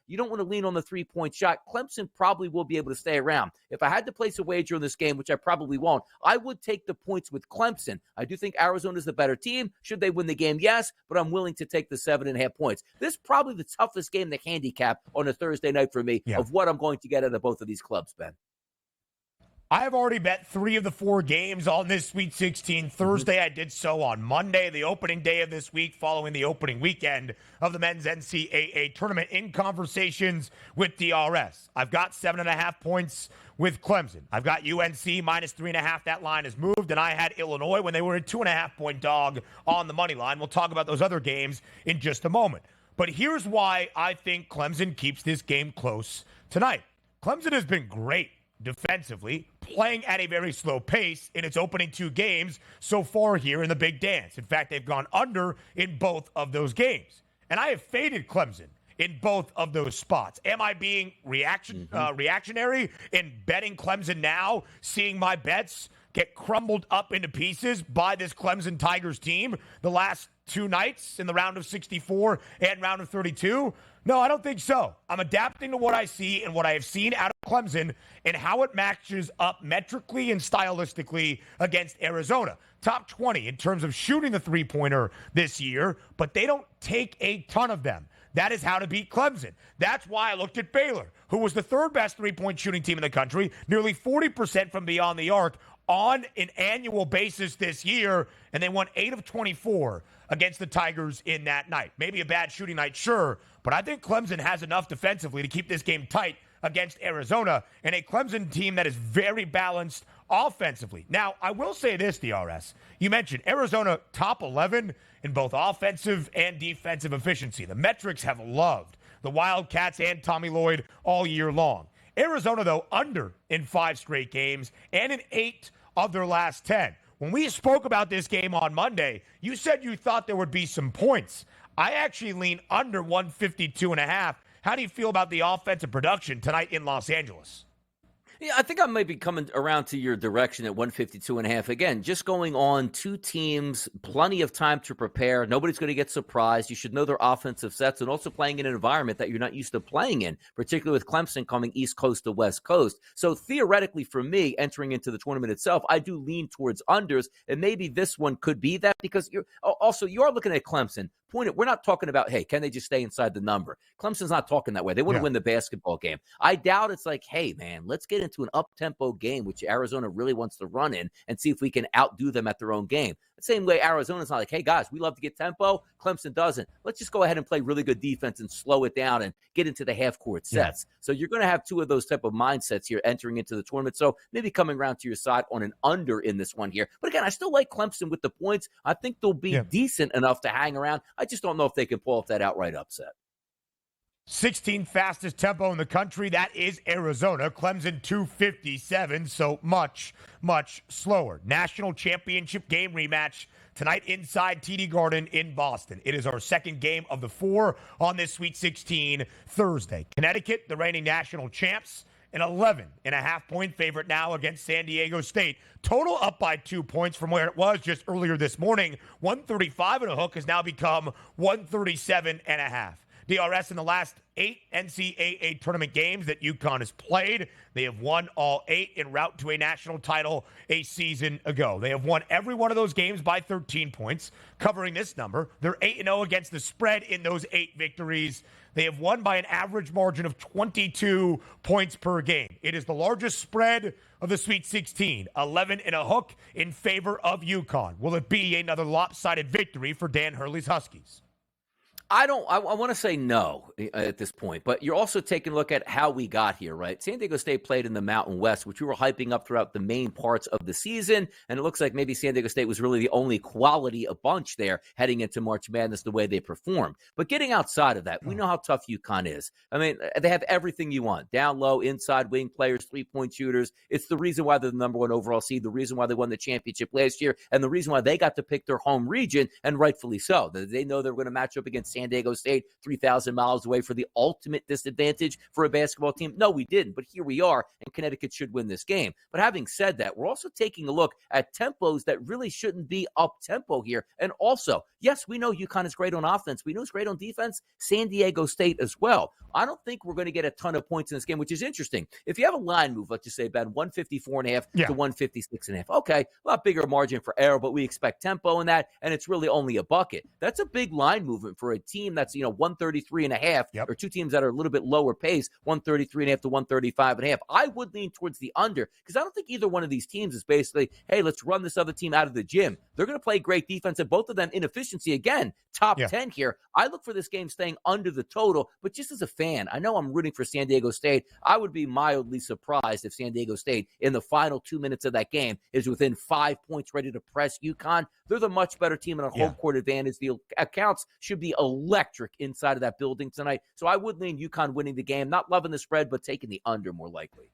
you don't want to lean on the three-point shot, Clemson probably will be able to stay around. If I had to place a wager on this game, which I probably won't, I would take the points with Clemson. I do think Arizona's the better team. Should they win the game? Yes, but I'm willing to take the 7.5 points. This is probably the toughest game to handicap on a Thursday night for me of what I'm going to get out of both of these clubs, Ben. I have already bet 3 of the 4 games on this Sweet 16 Thursday. I did so on Monday, the opening day of this week, following the opening weekend of the men's NCAA tournament in conversations with DRS. I've got 7.5 points with Clemson. I've got UNC minus 3.5. That line has moved, and I had Illinois when they were a 2.5-point dog on the money line. We'll talk about those other games in just a moment. But here's why I think Clemson keeps this game close tonight. Clemson has been great defensively, playing at a very slow pace in its opening 2 games so far here in the Big Dance. In fact, they've gone under in both of those games. And I have faded Clemson in both of those spots. Am I being reactionary in betting Clemson now, seeing my bets get crumbled up into pieces by this Clemson Tigers team the last 2 nights in the round of 64 and round of 32? No, I don't think so. I'm adapting to what I see and what I have seen out of Clemson and how it matches up metrically and stylistically against Arizona. Top 20 in terms of shooting the three-pointer this year, but they don't take a ton of them. That is how to beat Clemson. That's why I looked at Baylor, who was the 3rd best three-point shooting team in the country, nearly 40% from beyond the arc on an annual basis this year, and they won 8 of 24 against the Tigers in that night. Maybe a bad shooting night, sure, but I think Clemson has enough defensively to keep this game tight against Arizona, and a Clemson team that is very balanced offensively. Now, I will say this, DRS. You mentioned Arizona top 11 in both offensive and defensive efficiency. The metrics have loved the Wildcats and Tommy Lloyd all year long. Arizona, though, under in 5 straight games and in 8 of their last 10. When we spoke about this game on Monday, you said you thought there would be some points. I actually lean under 152.5. How do you feel about the offensive production tonight in Los Angeles? Yeah, I think I might be coming around to your direction at 152.5. Again, just going on two teams, plenty of time to prepare. Nobody's going to get surprised. You should know their offensive sets and also playing in an environment that you're not used to playing in, particularly with Clemson coming East Coast to West Coast. So theoretically, for me, entering into the tournament itself, I do lean towards unders, and maybe this one could be that because you are looking at Clemson. We're not talking about, hey, can they just stay inside the number? Clemson's not talking that way. They want to win the basketball game. I doubt it's like, hey, man, let's get into an up-tempo game, which Arizona really wants to run in, and see if we can outdo them at their own game. The same way Arizona's not like, hey, guys, we love to get tempo. Clemson doesn't. Let's just go ahead and play really good defense and slow it down and get into the half-court sets. So you're going to have two of those type of mindsets here entering into the tournament. So maybe coming around to your side on an under in this one here. But again, I still like Clemson with the points. I think they'll be decent enough to hang around. I just don't know if they can pull off that outright upset. 16th fastest tempo in the country. That is Arizona. Clemson 257, so much, much slower. National championship game rematch tonight inside TD Garden in Boston. It is our second game of the 4 on this Sweet 16 Thursday. Connecticut, the reigning national champs, an 11.5-point favorite now against San Diego State. Total up by 2 points from where it was just earlier this morning. 135 and a hook has now become 137.5. DRS in the last 8 NCAA tournament games that UConn has played, they have won all 8 en route to a national title a season ago. They have won every one of those games by 13 points, covering this number. They're 8-0 against the spread in those 8 victories. They have won by an average margin of 22 points per game. It is the largest spread of the Sweet 16, 11 and a hook in favor of UConn. Will it be another lopsided victory for Dan Hurley's Huskies? I want to say no at this point, but you're also taking a look at how we got here, right? San Diego State played in the Mountain West, which we were hyping up throughout the main parts of the season, and it looks like maybe San Diego State was really the only quality bunch there heading into March Madness the way they performed. But getting outside of that, we know how tough UConn is. I mean, they have everything you want. Down low, inside wing players, three-point shooters. It's the reason why they're the number 1 overall seed, the reason why they won the championship last year, and the reason why they got to pick their home region, and rightfully so. They know they're going to match up against San Diego State 3,000 miles away for the ultimate disadvantage for a basketball team. No, we didn't, but here we are, and Connecticut should win this game. But having said that, we're also taking a look at tempos that really shouldn't be up-tempo here. And also, yes, we know UConn is great on offense. We know it's great on defense. San Diego State as well. I don't think we're going to get a ton of points in this game, which is interesting. If you have a line move, let's just say about 154.5 to 156.5. Okay, a lot bigger margin for error, but we expect tempo in that, and it's really only a bucket. That's a big line movement for a team that's 133.5, or two teams that are a little bit lower pace, 133.5 to 135.5. I would lean towards the under because I don't think either one of these teams is basically, hey, let's run this other team out of the gym. They're going to play great defense, and both of them in efficiency, again, top 10 here. I look for this game staying under the total, but just as a fan, I know I'm rooting for San Diego State. I would be mildly surprised if San Diego State, in the final 2 minutes of that game, is within 5 points ready to press UConn. They're the much better team and a home court advantage. The accounts should be electric inside of that building tonight. So I would lean UConn winning the game. Not loving the spread, but taking the under more likely.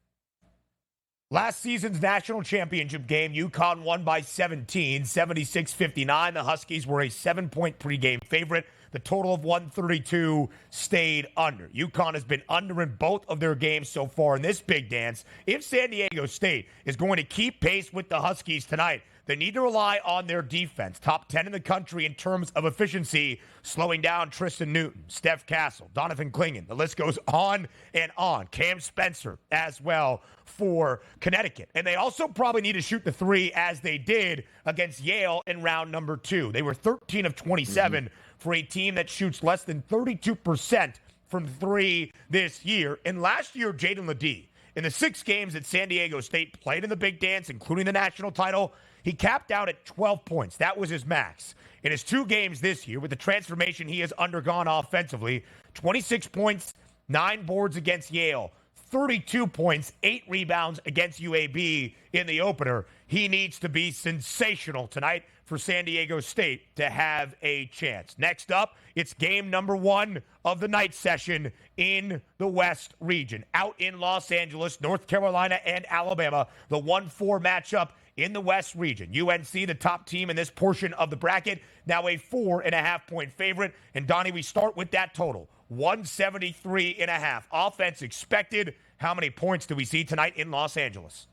Last season's national championship game, UConn won by 17, 76-59. The Huskies were a 7-point pregame favorite. The total of 132 stayed under. UConn has been under in both of their games so far in this big dance. If San Diego State is going to keep pace with the Huskies tonight, they need to rely on their defense. Top 10 in the country in terms of efficiency, slowing down Tristan Newton, Steph Castle, Donovan Clingan. The list goes on and on. Cam Spencer as well for Connecticut. And they also probably need to shoot the three as they did against Yale in round number 2. They were 13 of 27 for a team that shoots less than 32% from three this year. And last year, Jaden Ledee, in the 6 games that San Diego State played in the Big Dance, including the national title, he capped out at 12 points. That was his max. In his 2 games this year, with the transformation he has undergone offensively, 26 points, 9 boards against Yale, 32 points, 8 rebounds against UAB in the opener. He needs to be sensational tonight for San Diego State to have a chance. Next up, it's game number 1 of the night session in the West region. Out in Los Angeles, North Carolina and Alabama, the 1-4 matchup in the West region. UNC, the top team in this portion of the bracket, now a 4.5-point favorite. And Donnie, we start with that total. 173.5. Offense expected. How many points do we see tonight in Los Angeles?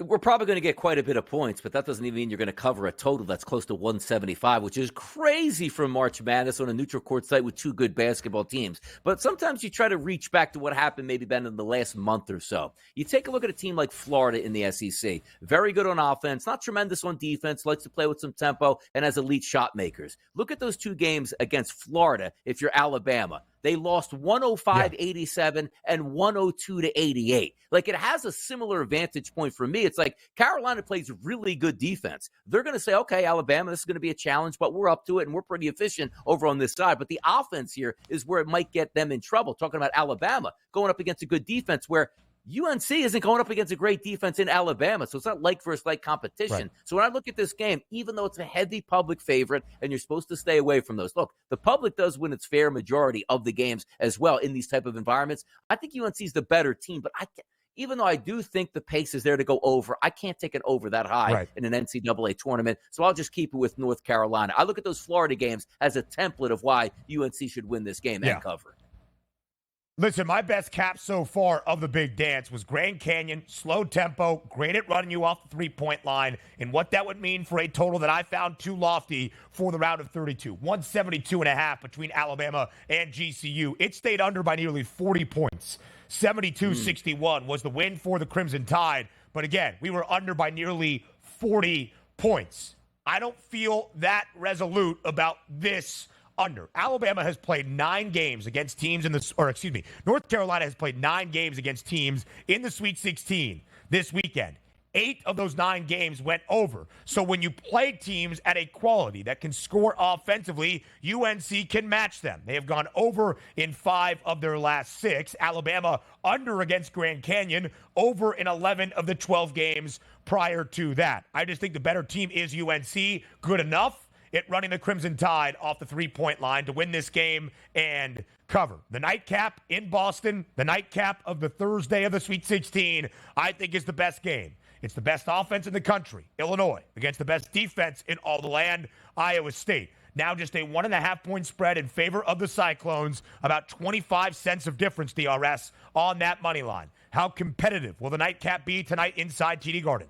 We're probably going to get quite a bit of points, but that doesn't even mean you're going to cover a total that's close to 175, which is crazy for March Madness on a neutral court site with two good basketball teams. But sometimes you try to reach back to what happened maybe been in the last month or so. You take a look at a team like Florida in the SEC. Very good on offense, not tremendous on defense, likes to play with some tempo, and has elite shot makers. Look at those two games against Florida if you're Alabama. They lost 105-87 and 102-88. Like, it has a similar vantage point for me. It's like Carolina plays really good defense. They're going to say, okay, Alabama, this is going to be a challenge, but we're up to it, and we're pretty efficient over on this side. But the offense here is where it might get them in trouble. Talking about Alabama going up against a good defense where UNC isn't going up against a great defense in Alabama, so it's not like versus like competition. Right. So when I look at this game, even though it's a heavy public favorite and you're supposed to stay away from those, look, the public does win its fair majority of the games as well in these type of environments. I think UNC is the better team, but even though I do think the pace is there to go over, I can't take it over that high in an NCAA tournament, so I'll just keep it with North Carolina. I look at those Florida games as a template of why UNC should win this game and cover. Listen, my best cap so far of the big dance was Grand Canyon, slow tempo, great at running you off the three-point line, and what that would mean for a total that I found too lofty for the round of 32. 172.5 between Alabama and GCU. It stayed under by nearly 40 points. 72-61 was the win for the Crimson Tide. But again, we were under by nearly 40 points. I don't feel that resolute about this under. Alabama has played 9 games against teams North Carolina has played 9 games against teams in the Sweet 16 this weekend. 8 of those 9 games went over. So when you play teams at a quality that can score offensively, UNC can match them. They have gone over in 5 of their last 6. Alabama under against Grand Canyon, over in 11 of the 12 games prior to that. I just think the better team is UNC. Good enough at running the Crimson Tide off the three-point line to win this game and cover. The nightcap in Boston, the nightcap of the Thursday of the Sweet 16, I think is the best game. It's the best offense in the country, Illinois, against the best defense in all the land, Iowa State. Now just a 1.5-point spread in favor of the Cyclones, about 25 cents of difference, DRS, on that money line. How competitive will the nightcap be tonight inside TD Garden?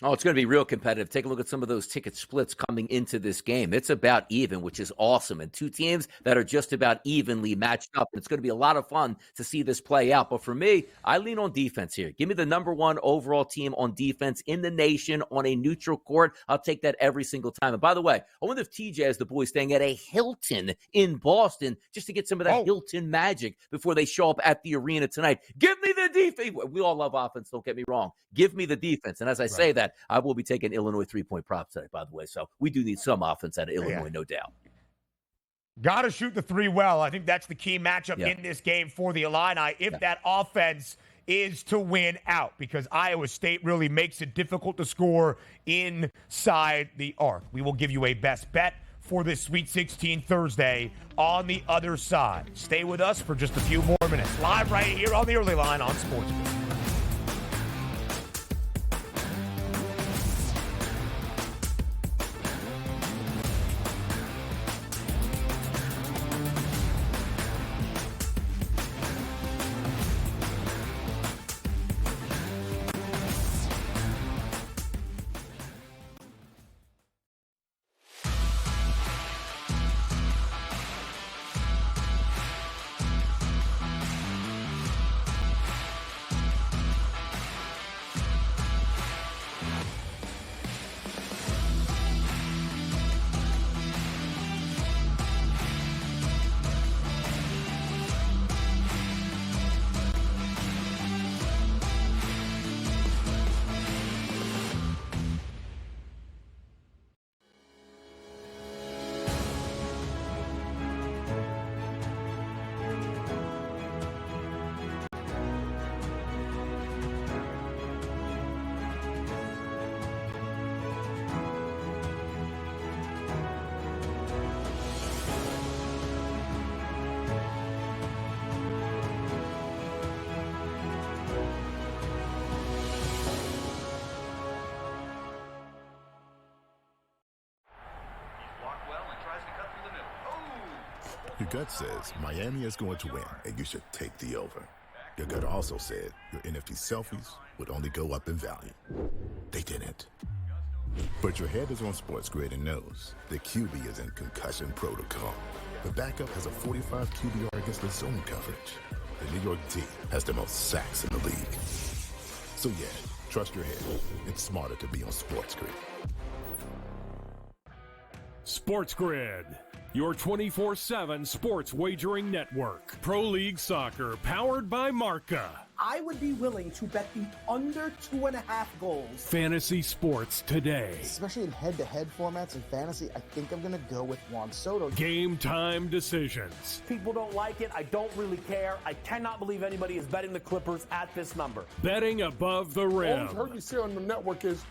Oh, it's going to be real competitive. Take a look at some of those ticket splits coming into this game. It's about even, which is awesome. And two teams that are just about evenly matched up. It's going to be a lot of fun to see this play out. But for me, I lean on defense here. Give me the number 1 overall team on defense in the nation on a neutral court. I'll take that every single time. And by the way, I wonder if TJ has the boys staying at a Hilton in Boston just to get some of that Hilton magic before they show up at the arena tonight. Give me the defense. We all love offense, don't get me wrong. Give me the defense. And as I say that, I will be taking Illinois 3-point props tonight, by the way. So we do need some offense out of Illinois, no doubt. Got to shoot the 3 well. I think that's the key matchup in this game for the Illini. If that offense is to win out, because Iowa State really makes it difficult to score inside the arc. We will give you a best bet for this Sweet 16 Thursday on the other side. Stay with us for just a few more minutes. Live right here on the early line on SportsGrid. Your gut says Miami is going to win, and you should take the over. Your gut also said your NFT selfies would only go up in value. They didn't. But your head is on SportsGrid and knows the QB is in concussion protocol. The backup has a 45 QBR against the zone coverage. The New York D has the most sacks in the league. So yeah, trust your head. It's smarter to be on SportsGrid. SportsGrid, your 24/7 sports wagering network. Pro League Soccer, powered by Marca. I would be willing to bet the under 2.5 goals. Fantasy sports today. Especially in head-to-head formats and fantasy, I think I'm going to go with Juan Soto. Game time decisions. People don't like it. I don't really care. I cannot believe anybody is betting the Clippers at this number. Betting above the All rim. I've heard you say on the network is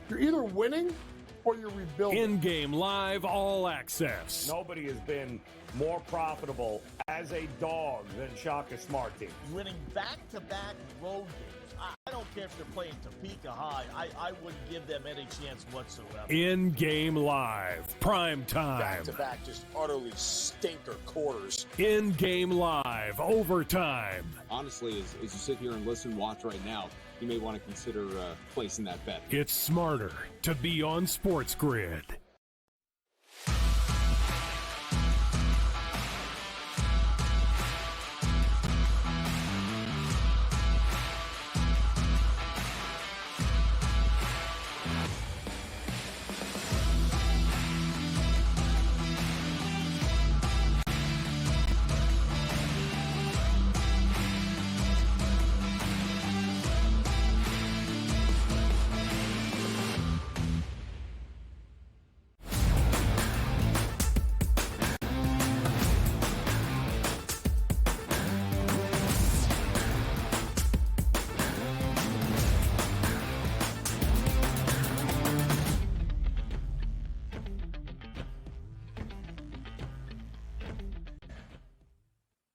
you're either winning or you're rebuilding. In-game live all access. Nobody has been more profitable as a dog than Shaka Smart team. Winning back-to-back road games. I don't care if they're playing Topeka High. I wouldn't give them any chance whatsoever. In-game live. Prime time. Back-to-back, just utterly stinker quarters. In-game live. Overtime. Honestly, as you sit here and listen, watch right now, you may want to consider placing that bet. It's smarter to be on SportsGrid.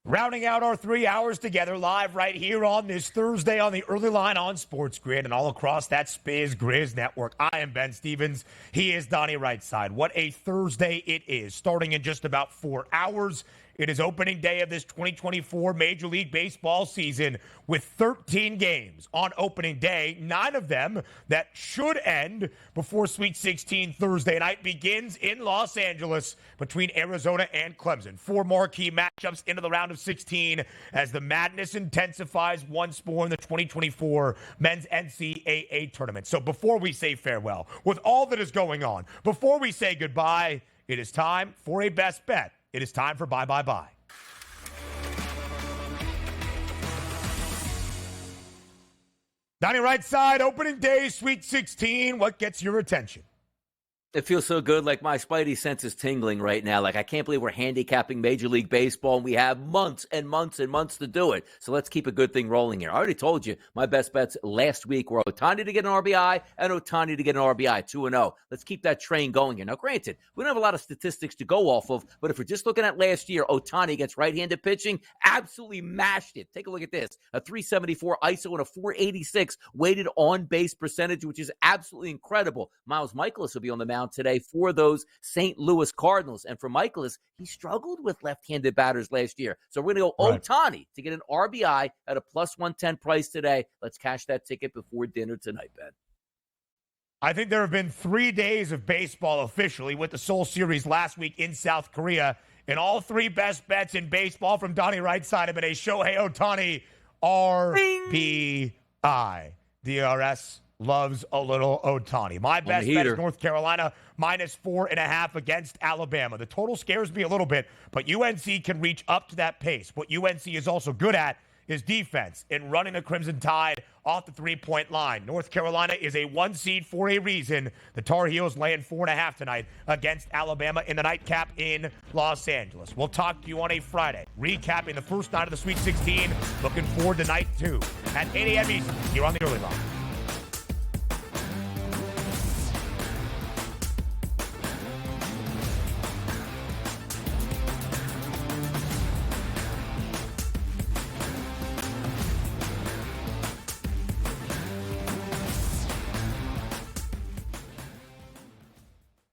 Rounding out our 3 hours together live right here on this Thursday on the early line on SportsGrid and all across that SportsGrid network. I am Ben Stevens. He is Donnie Rightside. What a Thursday it is. Starting in just about 4 hours, it is opening day of this 2024 Major League Baseball season with 13 games on opening day, 9 of them that should end before Sweet 16 Thursday night begins in Los Angeles between Arizona and Clemson. 4 marquee matchups into the round of 16 as the madness intensifies once more in the 2024 men's NCAA tournament. So before we say farewell, with all that is going on, before we say goodbye, it is time for a best bet. It is time for Bye Bye Bye. Donnie Rightside, opening day, Sweet 16. What gets your attention? It feels so good, like my spidey sense is tingling right now. Like, I can't believe we're handicapping Major League Baseball, and we have months and months and months to do it. So let's keep a good thing rolling here. I already told you my best bets last week were Ohtani to get an RBI and Ohtani to get an RBI, 2-0. Let's keep that train going here. Now, granted, we don't have a lot of statistics to go off of, but if we're just looking at last year, Ohtani against right-handed pitching absolutely mashed it. Take a look at this. A 374 ISO and a 486 weighted on-base percentage, which is absolutely incredible. Miles Michaelis will be on the mound today for those St. Louis Cardinals. And for Michaelis, he struggled with left-handed batters last year. So we're going to go Ohtani to get an RBI at a plus 110 price today. Let's cash that ticket before dinner tonight, Ben. I think there have been 3 days of baseball officially with the Seoul Series last week in South Korea. And all 3 best bets in baseball from Donnie Rightside have been a Shohei Ohtani RBI. DRS loves a little Ohtani. My best bet is North Carolina minus 4.5 against Alabama. The total scares me a little bit, but UNC can reach up to that pace. What UNC is also good at is defense and running the Crimson Tide off the 3-point line. North Carolina is a 1 seed for a reason. The Tar Heels laying 4.5 tonight against Alabama in the nightcap in Los Angeles. We'll talk to you on a Friday, recapping the first night of the Sweet 16. Looking forward to night 2 at 8 a.m. Eastern here on the Early Line.